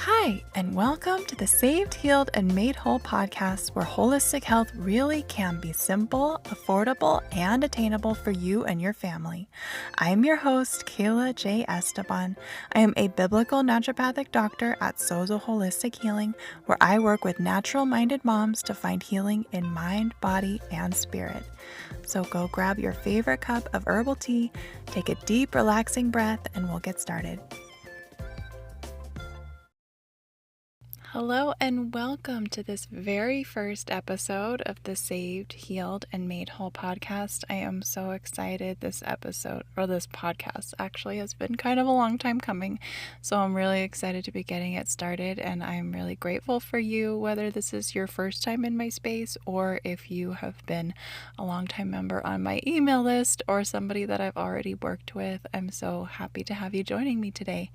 Hi, and welcome to the Saved, Healed, and Made Whole podcast, where holistic health really can be simple, affordable, and attainable for you and your family. I am your host, Kayla J. Esteban. I am a biblical naturopathic doctor at SOZO Holistic Healing, where I work with natural-minded moms to find healing in mind, body, and spirit. So go grab your favorite cup of herbal tea, take a deep, relaxing breath, and we'll get started. Hello and welcome to this very first episode of the Saved, Healed, and Made Whole podcast. I am so excited. This podcast actually has been kind of a long time coming, so I'm really excited to be getting it started, and I'm really grateful for you, whether this is your first time in my space or if you have been a longtime member on my email list or somebody that I've already worked with. I'm so happy to have you joining me today.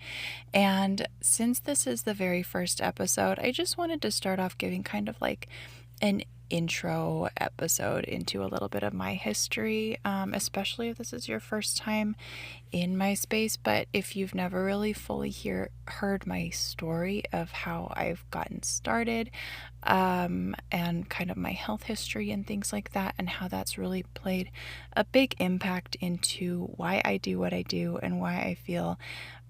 And since this is the very first episode, I just wanted to start off giving kind of like an intro episode into a little bit of my history, especially if this is your first time in my space. But if you've never really fully heard my story of how I've gotten started, and kind of my health history and things like that, and how that's really played a big impact into why I do what I do and why I feel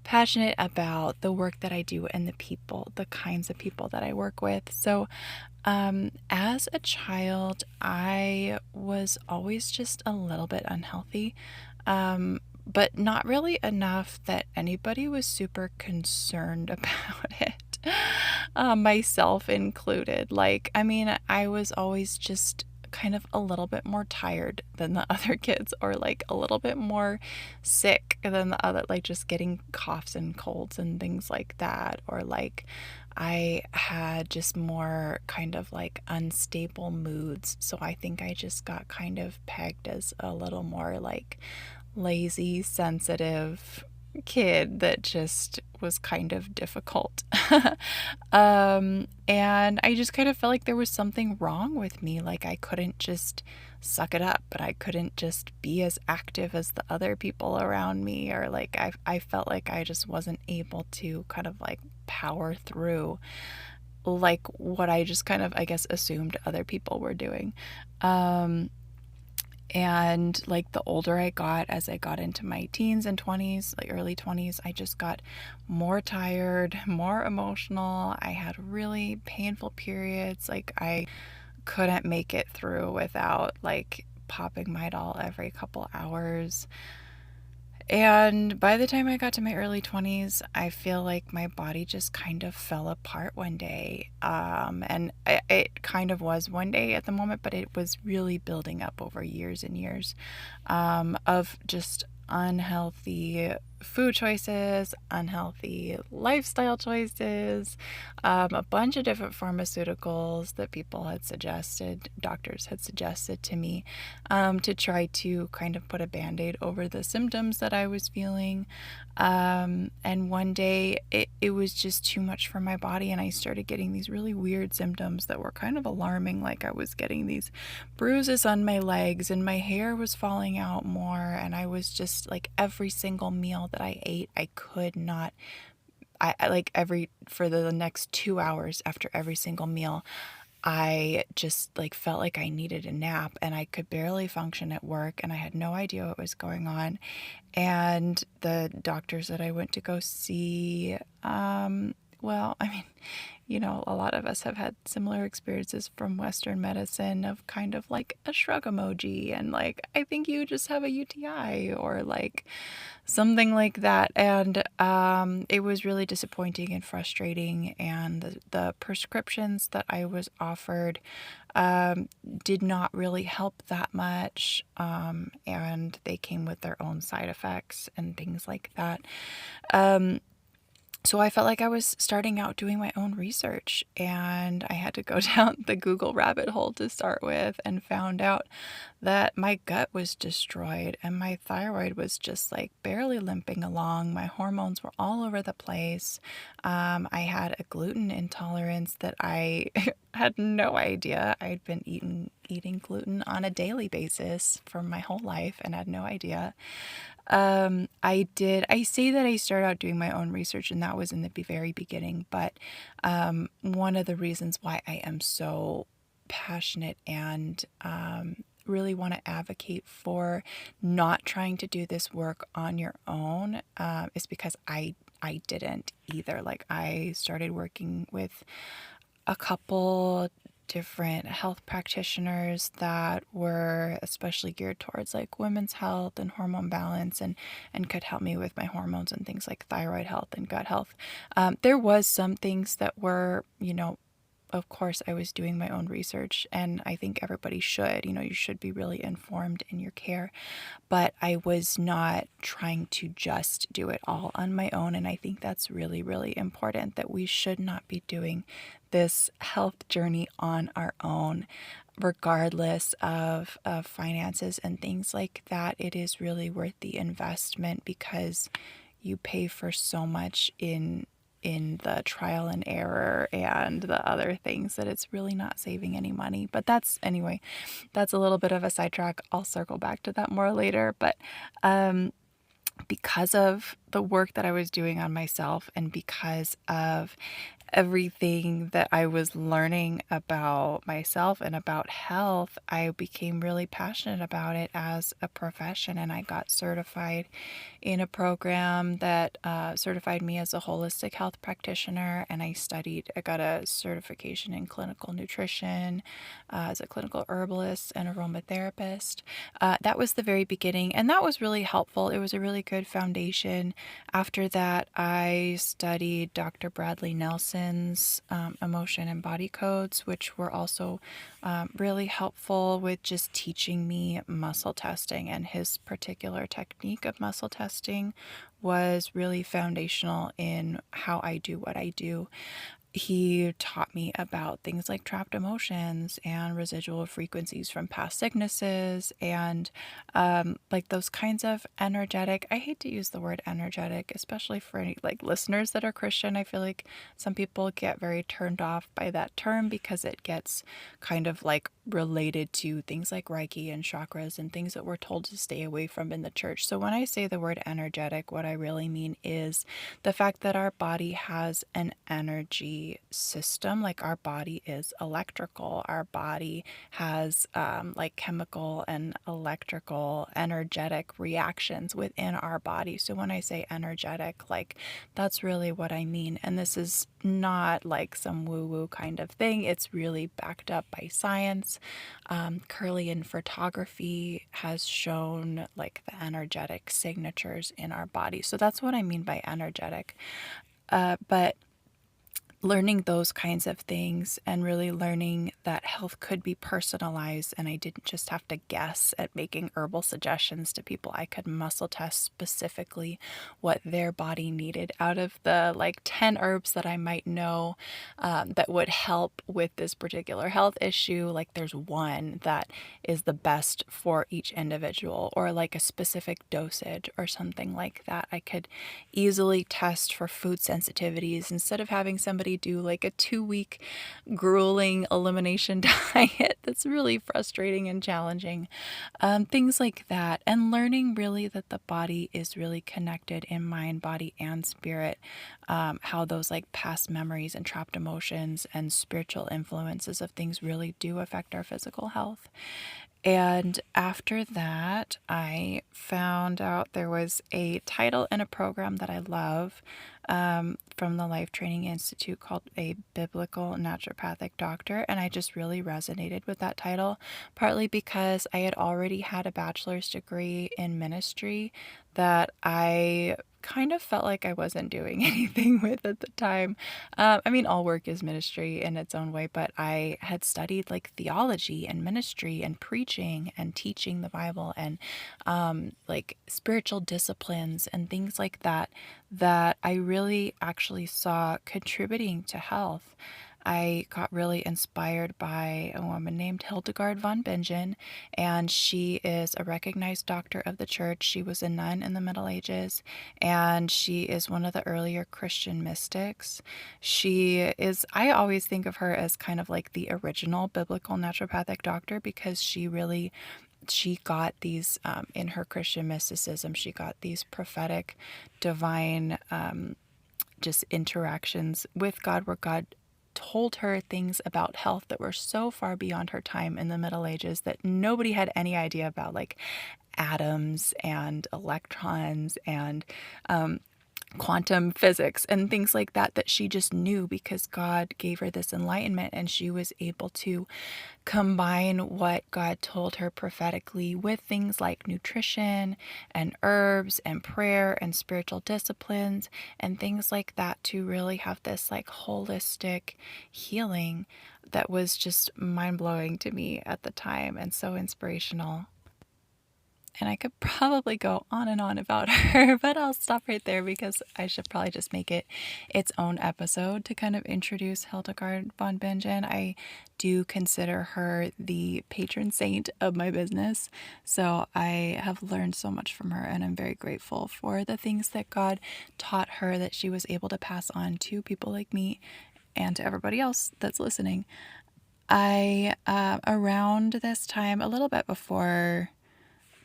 passionate about the work that I do and the kinds of people that I work with. So, as a child, I was always just a little bit unhealthy, but not really enough that anybody was super concerned about it, myself included. I was always just kind of a little bit more tired than the other kids, or like a little bit more sick than the other, like just getting coughs and colds and things like that, or like I had just more kind of like unstable moods. So I think I just got kind of pegged as a little more like lazy, sensitive kid that just was kind of difficult. And I just kind of felt like there was something wrong with me. Like I couldn't just suck it up, but I couldn't just be as active as the other people around me, or like I felt like I just wasn't able to kind of like power through like what I just kind of, I guess, assumed other people were doing. And like the older I got, as I got into my teens and 20s, like early 20s, I just got more tired, more emotional. I had really painful periods. Like I couldn't make it through without like popping my doll every couple hours. And by the time I got to my early 20s, I feel like my body just kind of fell apart one day. And it kind of was one day at the moment, but it was really building up over years and years, of just unhealthy food choices, unhealthy lifestyle choices, a bunch of different pharmaceuticals that doctors had suggested to me, to try to kind of put a band-aid over the symptoms that I was feeling. And one day it was just too much for my body, and I started getting these really weird symptoms that were kind of alarming. Like I was getting these bruises on my legs, and my hair was falling out more, and I was just like, every single meal that I ate, I could not, for the next 2 hours after every single meal, I just like felt like I needed a nap, and I could barely function at work, and I had no idea what was going on. And the doctors that I went to go see, well, I mean, a lot of us have had similar experiences from Western medicine of kind of like a shrug emoji and like, I think you just have a UTI, or like something like that. And it was really disappointing and frustrating. And the prescriptions that I was offered did not really help that much. And they came with their own side effects and things like that. So I felt like I was starting out doing my own research, and I had to go down the Google rabbit hole to start with, and found out that my gut was destroyed and my thyroid was just like barely limping along. My hormones were all over the place. I had a gluten intolerance that I had no idea. I'd been eating eating gluten on a daily basis for my whole life and had no idea. I say that I started out doing my own research, and that was in the very beginning, but one of the reasons why I am so passionate and really want to advocate for not trying to do this work on your own is because I didn't either. Like, I started working with a couple different health practitioners that were especially geared towards like women's health and hormone balance, and could help me with my hormones and things like thyroid health and gut health. There was some things that were, of course, I was doing my own research, and I think everybody should. You should be really informed in your care, but I was not trying to just do it all on my own. And I think that's really, really important, that we should not be doing this health journey on our own, regardless of finances and things like that. It is really worth the investment because you pay for so much in the trial and error and the other things that it's really not saving any money. But anyway, that's a little bit of a sidetrack. I'll circle back to that more later. But because of the work that I was doing on myself, and because of everything that I was learning about myself and about health, I became really passionate about it as a profession. And I got certified in a program that certified me as a holistic health practitioner. And I got a certification in clinical nutrition as a clinical herbalist and aromatherapist. That was the very beginning, and that was really helpful. It was a really good foundation. After that, I studied Dr. Bradley Nelson's emotion and body codes, which were also really helpful with just teaching me muscle testing. And his particular technique of muscle testing was really foundational in how I do what I do. He taught me about things like trapped emotions and residual frequencies from past sicknesses, and like those kinds of energetic. I hate to use the word energetic, especially for any like listeners that are Christian. I feel like some people get very turned off by that term because it gets kind of like related to things like Reiki and chakras and things that we're told to stay away from in the church. So when I say the word energetic, what I really mean is the fact that our body has an energy system. Like, our body is electrical. Our body has like chemical and electrical energetic reactions within our body. So when I say energetic, like, that's really what I mean. And this is not like some woo-woo kind of thing. It's really backed up by science. Kirlian photography has shown like the energetic signatures in our body. So that's what I mean by energetic. But learning those kinds of things and really learning that health could be personalized, and I didn't just have to guess at making herbal suggestions to people. I could muscle test specifically what their body needed out of the like 10 herbs that I might know that would help with this particular health issue. Like, there's one that is the best for each individual, or like a specific dosage or something like that. I could easily test for food sensitivities instead of having somebody do like a 2-week grueling elimination diet that's really frustrating and challenging. Things like that. And learning really that the body is really connected in mind, body, and spirit. How those like past memories and trapped emotions and spiritual influences of things really do affect our physical health. And after that, I found out there was a title in a program that I love from the Life Training Institute called A Biblical Naturopathic Doctor. And I just really resonated with that title, partly because I had already had a bachelor's degree in ministry that I kind of felt like I wasn't doing anything with at the time. I mean, all work is ministry in its own way, but I had studied like theology and ministry and preaching and teaching the Bible and like spiritual disciplines and things like that, that I really actually saw contributing to health. I got really inspired by a woman named Hildegard von Bingen, and she is a recognized doctor of the church. She was a nun in the Middle Ages, and she is one of the earlier Christian mystics. I always think of her as kind of like the original biblical naturopathic doctor because she got these, in her Christian mysticism, she got these prophetic, divine, just interactions with God where God told her things about health that were so far beyond her time in the Middle Ages that nobody had any idea about, like atoms and electrons and quantum physics and things like that, that she just knew because God gave her this enlightenment, and she was able to combine what God told her prophetically with things like nutrition and herbs and prayer and spiritual disciplines and things like that to really have this like holistic healing that was just mind-blowing to me at the time and so inspirational. And I could probably go on and on about her, but I'll stop right there because I should probably just make it its own episode to kind of introduce Hildegard von Bingen. I do consider her the patron saint of my business. So I have learned so much from her, and I'm very grateful for the things that God taught her that she was able to pass on to people like me and to everybody else that's listening. Around this time, a little bit before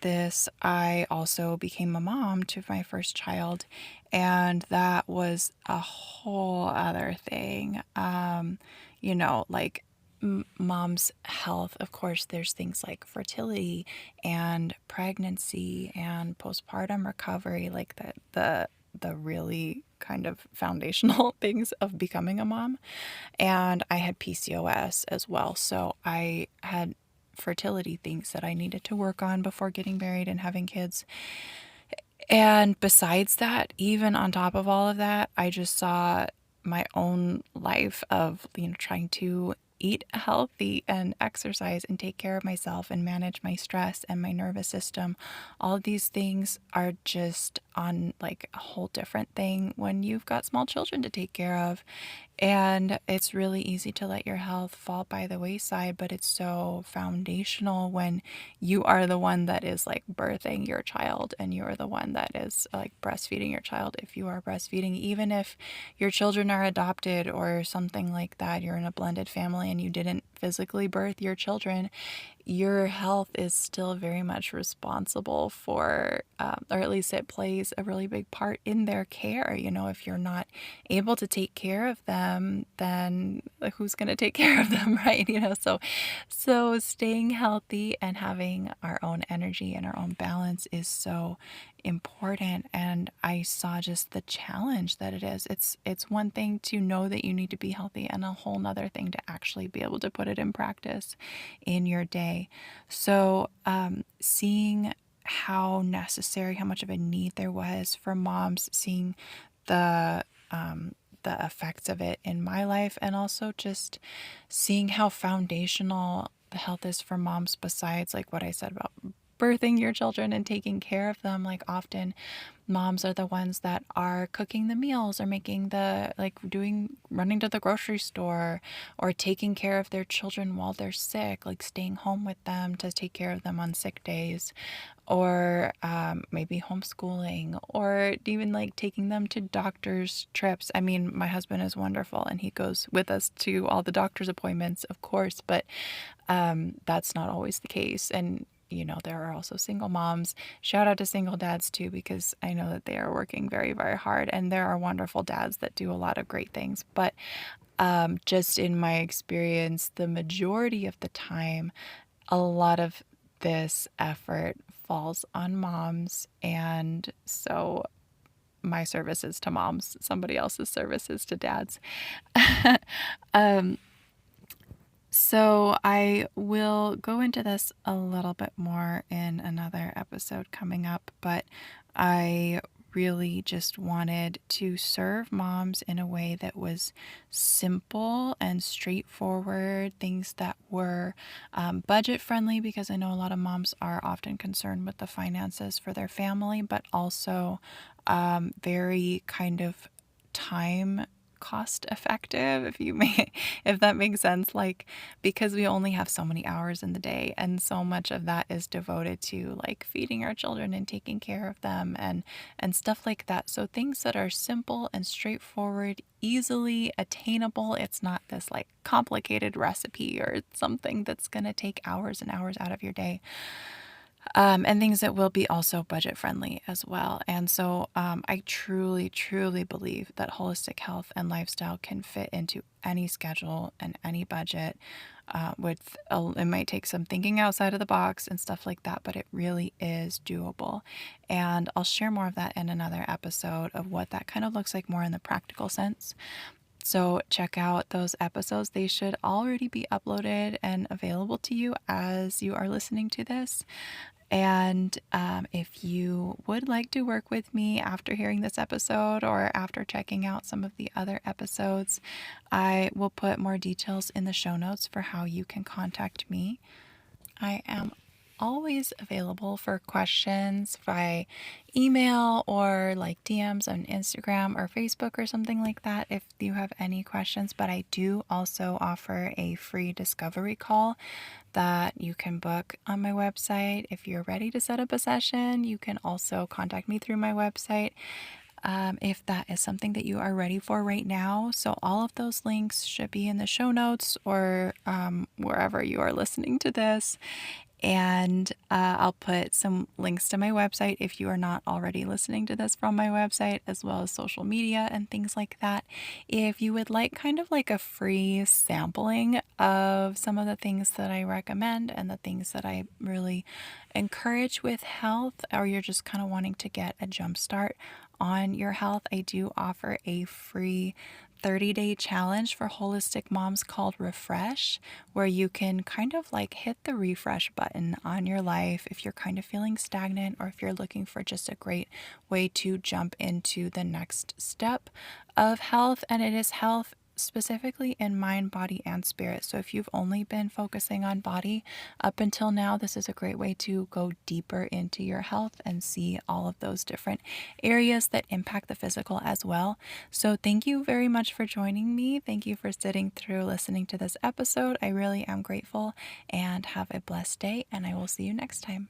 this, I also became a mom to my first child, and that was a whole other thing. Like mom's health, of course, there's things like fertility and pregnancy and postpartum recovery, like the really kind of foundational things of becoming a mom. And I had PCOS as well. So I had fertility things that I needed to work on before getting married and having kids. And besides that, even on top of all of that, I just saw my own life of, trying to eat healthy and exercise and take care of myself and manage my stress and my nervous system. All of these things are just on like a whole different thing when you've got small children to take care of. And it's really easy to let your health fall by the wayside, but it's so foundational when you are the one that is like birthing your child and you're the one that is like breastfeeding your child if you are breastfeeding. Even if your children are adopted or something like that, you're in a blended family and you didn't physically birth your children, your health is still very much responsible for, or at least it plays a really big part in their care. If you're not able to take care of them, then who's going to take care of them, right? So staying healthy and having our own energy and our own balance is so important. And I saw just the challenge that it is. It's one thing to know that you need to be healthy, and a whole nother thing to actually be able to put it in practice in your day. So seeing how necessary, how much of a need there was for moms, seeing the the effects of it in my life, and also just seeing how foundational the health is for moms, besides like what I said about birthing your children and taking care of them. Like often moms are the ones that are cooking the meals or making running to the grocery store or taking care of their children while they're sick, like staying home with them to take care of them on sick days, or maybe homeschooling, or even like taking them to doctor's trips. I mean, my husband is wonderful and he goes with us to all the doctor's appointments, of course, but that's not always the case. And there are also single moms. Shout out to single dads too, because I know that they are working very, very hard, and there are wonderful dads that do a lot of great things. But just in my experience, the majority of the time, a lot of this effort falls on moms. And so my services to moms, somebody else's services to dads. So I will go into this a little bit more in another episode coming up, but I really just wanted to serve moms in a way that was simple and straightforward, things that were budget friendly, because I know a lot of moms are often concerned with the finances for their family, but also very kind of time cost effective, if that makes sense, like, because we only have so many hours in the day, and so much of that is devoted to like feeding our children and taking care of them and stuff like that. So things that are simple and straightforward, easily attainable. It's not this like complicated recipe or something that's going to take hours and hours out of your day. And things that will be also budget friendly as well. And so I truly, truly believe that holistic health and lifestyle can fit into any schedule and any budget. It might take some thinking outside of the box and stuff like that, but it really is doable. And I'll share more of that in another episode of what that kind of looks like more in the practical sense. So check out those episodes. They should already be uploaded and available to you as you are listening to this. And if you would like to work with me after hearing this episode or after checking out some of the other episodes, I will put more details in the show notes for how you can contact me. I am always available for questions by email or like DMs on Instagram or Facebook or something like that if you have any questions. But I do also offer a free discovery call that you can book on my website. If you're ready to set up a session, you can also contact me through my website. If that is something that you are ready for right now. So all of those links should be in the show notes or wherever you are listening to this. And I'll put some links to my website if you are not already listening to this from my website, as well as social media and things like that. If you would like kind of like a free sampling of some of the things that I recommend and the things that I really encourage with health, or you're just kind of wanting to get a jump start on your health, I do offer a free 30-day challenge for holistic moms called Refresh, where you can kind of like hit the refresh button on your life if you're kind of feeling stagnant or if you're looking for just a great way to jump into the next step of health. And it is health specifically in mind, body, and spirit. So if you've only been focusing on body up until now, this is a great way to go deeper into your health and see all of those different areas that impact the physical as well. So thank you very much for joining me. Thank you for sitting through listening to this episode. I really am grateful, and have a blessed day, and I will see you next time.